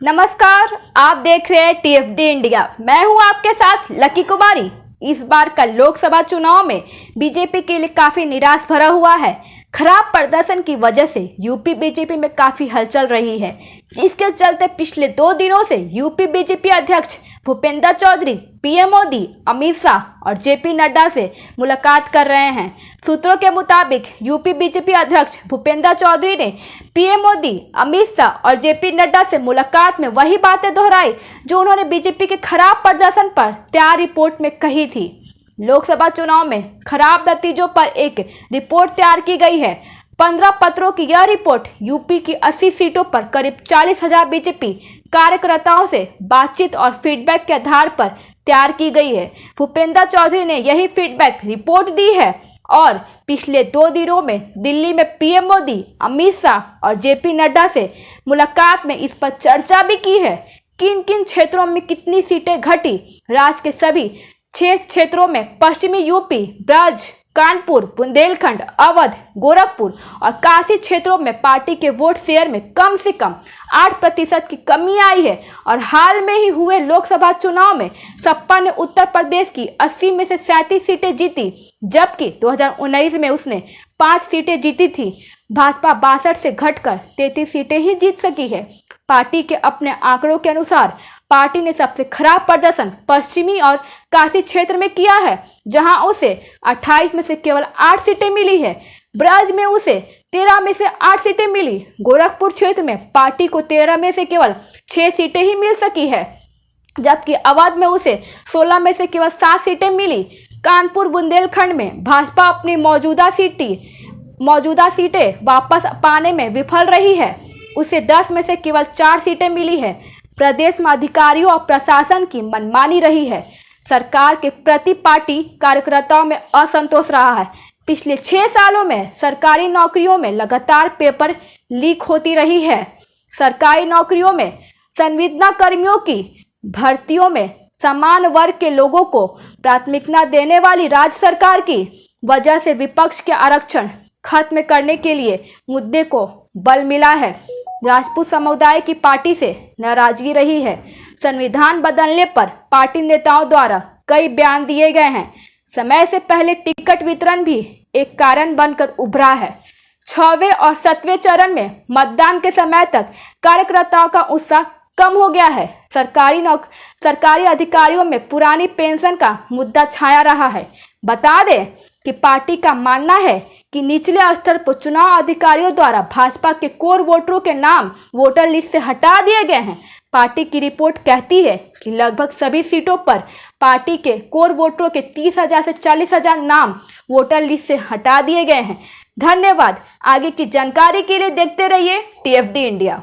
नमस्कार, आप देख रहे हैं टीएफडी इंडिया। मैं हूं आपके साथ लकी कुमारी। इस बार का लोकसभा चुनाव में बीजेपी के लिए काफी निराश भरा हुआ है। खराब प्रदर्शन की वजह से यूपी बीजेपी में काफी हलचल रही है, जिसके चलते पिछले 2 दिनों से यूपी बीजेपी अध्यक्ष भूपेंद्र चौधरी पीएम मोदी, अमित शाह और जेपी नड्डा से मुलाकात कर रहे हैं। सूत्रों के मुताबिक यूपी बीजेपी अध्यक्ष भूपेंद्र चौधरी ने पीएम मोदी, अमित शाह और जेपी नड्डा से मुलाकात में वही बातें दोहराई जो उन्होंने बीजेपी के खराब प्रदर्शन पर तैयार रिपोर्ट में कही थी। लोकसभा चुनाव में खराब नतीजों पर एक रिपोर्ट तैयार की गई है। 15 पत्रों की यह रिपोर्ट यूपी की 80 सीटों पर करीब 40,000 बीजेपी कार्यकर्ताओं से बातचीत और फीडबैक के आधार पर तैयार की गई है। भूपेंद्र चौधरी ने यही फीडबैक रिपोर्ट दी है और पिछले 2 दिनों में दिल्ली में पीएम मोदी, अमित शाह और जेपी नड्डा से मुलाकात में इस पर चर्चा भी की है। किन किन क्षेत्रों में कितनी सीटें घटी। राज्य के सभी 6 क्षेत्रों में पश्चिमी यूपी, ब्रज, कानपुर, बुंदेलखंड, अवध, गोरखपुर और काशी क्षेत्रों में पार्टी के वोट शेयर में कम से कम 8% की कमी आई है। और हाल में ही हुए लोकसभा चुनाव में सपा ने उत्तर प्रदेश की 80 में से 37 सीटें जीती, जबकि 2019 में उसने 5 सीटें जीती थी। भाजपा 62 से घटकर 33 सीटें ही जीत सकी है। पार्टी के अपने आंकड़ों के अनुसार पार्टी ने सबसे खराब प्रदर्शन पश्चिमी और काशी क्षेत्र में किया है, जहां उसे 28 में से केवल 8 सीटें मिली है। ब्रज में उसे 13 में से 8 सीटें मिली। गोरखपुर क्षेत्र में पार्टी को 13 में से केवल 6 सीटें ही मिल सकी है, जबकि अवध में उसे 16 में से केवल 7 सीटें मिली। कानपुर, बुंदेलखंड में भाजपा अपनी मौजूदा सीटें वापस पाने में विफल रही है। उसे 10 में से केवल 4 सीटें मिली है। प्रदेश में अधिकारियों और प्रशासन की मनमानी रही है। सरकार के प्रति पार्टी कार्यकर्ताओं में असंतोष रहा है। पिछले 6 सालों में सरकारी नौकरियों में लगातार पेपर लीक होती रही है। सरकारी नौकरियों में संविदा कर्मियों की भर्तियों में समान वर्ग के लोगों को प्राथमिकता देने वाली राज्य सरकार की वजह से विपक्ष के आरक्षण खत्म करने के लिए मुद्दे को बल मिला है। राजपूत समुदाय की पार्टी से नाराजगी रही है। संविधान बदलने पर पार्टी नेताओं द्वारा कई बयान दिए गए हैं। समय से पहले टिकट वितरण भी एक कारण बनकर उभरा है। 6वें और 7वें चरण में मतदान के समय तक कार्यकर्ताओं का उत्साह कम हो गया है। सरकारी अधिकारियों में पुरानी पेंशन का मुद्दा छाया रहा है। बता दें कि पार्टी का मानना है कि निचले स्तर पर चुनाव अधिकारियों द्वारा भाजपा के कोर वोटरों के नाम वोटर लिस्ट से हटा दिए गए हैं। पार्टी की रिपोर्ट कहती है कि लगभग सभी सीटों पर पार्टी के कोर वोटरों के 30,000 से 40,000 नाम वोटर लिस्ट से हटा दिए गए हैं। धन्यवाद। आगे की जानकारी के लिए देखते रहिए टीएफडी इंडिया।